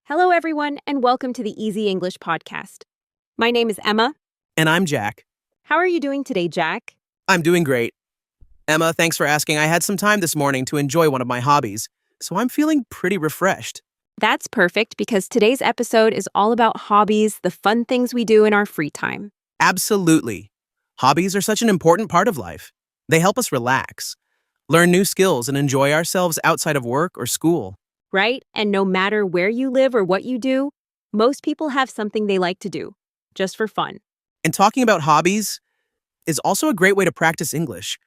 Hello, everyone, and welcome to the Easy English Podcast. My name is Emma. And I'm Jack. How are you doing today, Jack? I'm doing great. Emma, thanks for asking. I had some time this morning to enjoy one of my hobbies, so I'm feeling pretty refreshed. That's perfect because today's episode is all about hobbies, the fun things we do in our free time. Absolutely. Hobbies are such an important part of life. They help us relax, learn new skills, and enjoy ourselves outside of work or school. Right? And no matter where you live or what you do, most people have something they like to do, just for fun. And talking about hobbies is also a great way to practice English.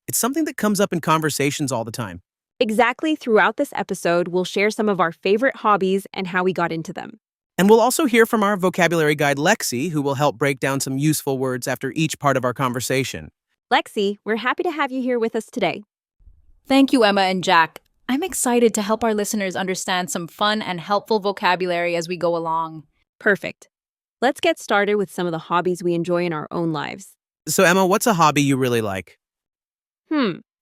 It's something that comes up in conversations all the time. Exactly, throughout this episode, we'll share some of our favorite hobbies and how we got into them. And we'll also hear from our vocabulary guide, Lexi, who will help break down some useful words after each part of our conversation. Lexi, we're happy to have you here with us today. Thank you, Emma and Jack. I'm excited to help our listeners understand some fun and helpful vocabulary as we go along. Perfect. Let's get started with some of the hobbies we enjoy in our own lives. So, Emma, what's a hobby you really like?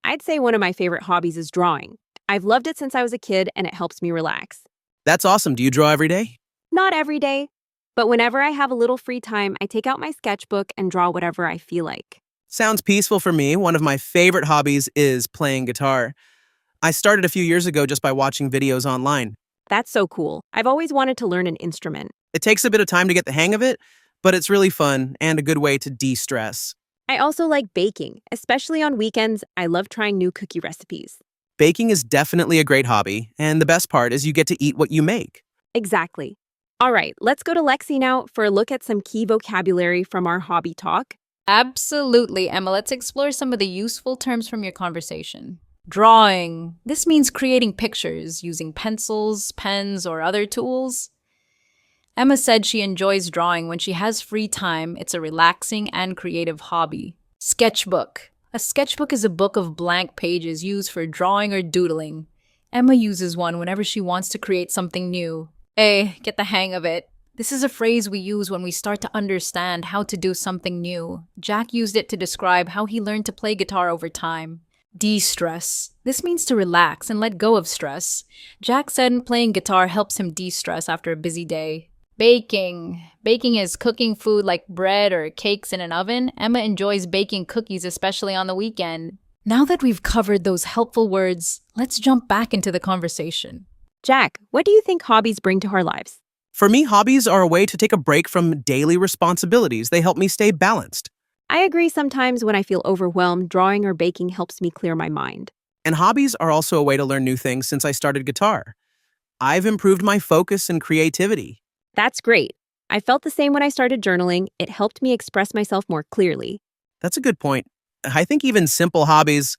I'd say one of my favorite hobbies is drawing. I've loved it since I was a kid, and it helps me relax. That's awesome. Do you draw every day? Not every day, but whenever I have a little free time, I take out my sketchbook and draw whatever I feel like. Sounds peaceful for me. One of my favorite hobbies is playing guitar. I started a few years ago just by watching videos online. That's so cool. I've always wanted to learn an instrument. It takes a bit of time to get the hang of it, but it's really fun and a good way to de-stress. I also like baking, especially on weekends. I love trying new cookie recipes. Baking is definitely a great hobby, and the best part is you get to eat what you make. Exactly. All right, let's go to Lexi now for a look at some key vocabulary from our hobby talk. Absolutely, Emma. Let's explore some of the useful terms from your conversation. Drawing. This means creating pictures using pencils, pens, or other tools. Emma said she enjoys drawing when she has free time. It's a relaxing and creative hobby. Sketchbook. A sketchbook is a book of blank pages used for drawing or doodling. Emma uses one whenever she wants to create something new. Get the hang of it. This is a phrase we use when we start to understand how to do something new. Jack used it to describe how he learned to play guitar over time. De-stress. This means to relax and let go of stress. Jack said playing guitar helps him de-stress after a busy day. Baking. Baking is cooking food like bread or cakes in an oven. Emma enjoys baking cookies, especially on the weekend. Now that we've covered those helpful words, let's jump back into the conversation. Jack, what do you think hobbies bring to our lives? For me, hobbies are a way to take a break from daily responsibilities. They help me stay balanced. I agree, sometimes when I feel overwhelmed, drawing or baking helps me clear my mind. And hobbies are also a way to learn new things since I started guitar. I've improved my focus and creativity. That's great. I felt the same when I started journaling. It helped me express myself more clearly. That's a good point. I think even simple hobbies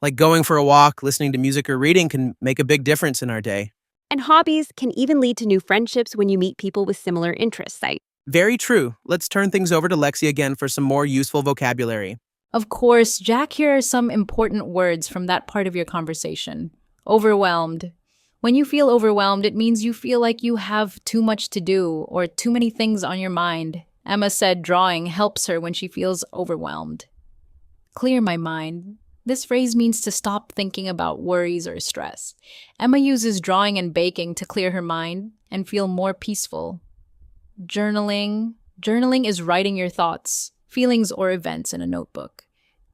like going for a walk, listening to music, or reading can make a big difference in our day. And hobbies can even lead to new friendships when you meet people with similar interests. Very true. Let's turn things over to Lexi again for some more useful vocabulary. Of course, Jack, here are some important words from that part of your conversation. Overwhelmed. When you feel overwhelmed, it means you feel like you have too much to do or too many things on your mind. Emma said drawing helps her when she feels overwhelmed. Clear my mind. This phrase means to stop thinking about worries or stress. Emma uses drawing and baking to clear her mind and feel more peaceful. Journaling. Journaling is writing your thoughts, feelings, or events in a notebook.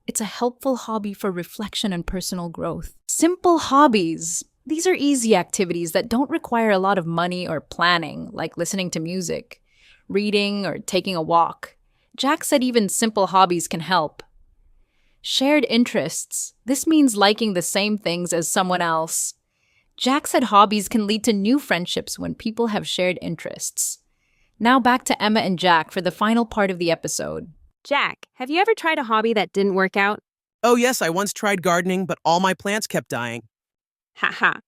It's a helpful hobby for reflection and personal growth. Simple hobbies. These are easy activities that don't require a lot of money or planning, like listening to music, reading, or taking a walk. Jack said even simple hobbies can help. Shared interests. This means liking the same things as someone else. Jack said hobbies can lead to new friendships when people have shared interests. Now back to Emma and Jack for the final part of the episode. Jack, have you ever tried a hobby that didn't work out? Oh yes, I once tried gardening, but all my plants kept dying. Haha.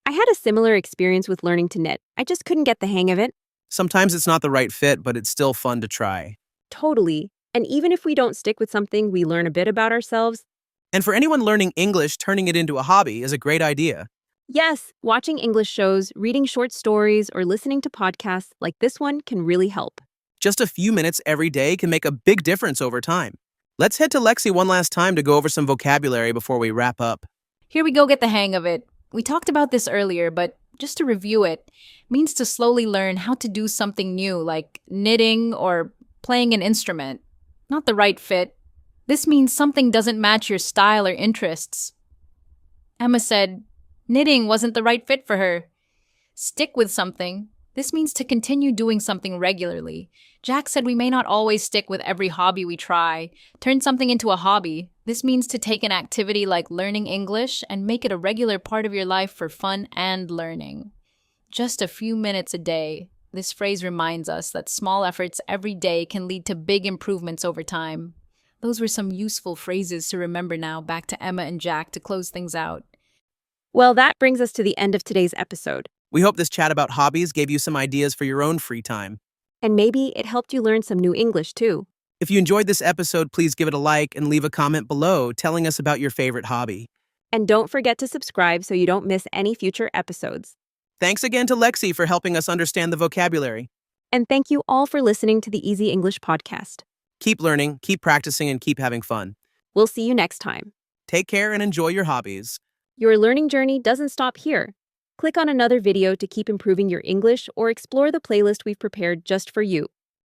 I had a similar experience with learning to knit. I just couldn't get the hang of it. Sometimes it's not the right fit, but it's still fun to try. Totally. And even if we don't stick with something, we learn a bit about ourselves. And for anyone learning English, turning it into a hobby is a great idea. Yes, watching English shows, reading short stories, or listening to podcasts like this one can really help. Just a few minutes every day can make a big difference over time. Let's head to Lexi one last time to go over some vocabulary before we wrap up. Here we go, get the hang of it. We talked about this earlier, but just to review it, means to slowly learn how to do something new, like knitting or playing an instrument. Not the right fit. This means something doesn't match your style or interests. Emma said knitting wasn't the right fit for her. Stick with something. This means to continue doing something regularly. Jack said we may not always stick with every hobby we try. Turn something into a hobby. This means to take an activity like learning English and make it a regular part of your life for fun and learning. Just a few minutes a day. This phrase reminds us that small efforts every day can lead to big improvements over time. Those were some useful phrases to remember now. Back to Emma and Jack to close things out. Well, that brings us to the end of today's episode. We hope this chat about hobbies gave you some ideas for your own free time. And maybe it helped you learn some new English too. If you enjoyed this episode, please give it a like and leave a comment below telling us about your favorite hobby. And don't forget to subscribe so you don't miss any future episodes. Thanks again to Lexi for helping us understand the vocabulary. And thank you all for listening to the Easy English podcast. Keep learning, keep practicing, and keep having fun. We'll see you next time. Take care and enjoy your hobbies. Your learning journey doesn't stop here. Click on another video to keep improving your English or explore the playlist we've prepared just for you.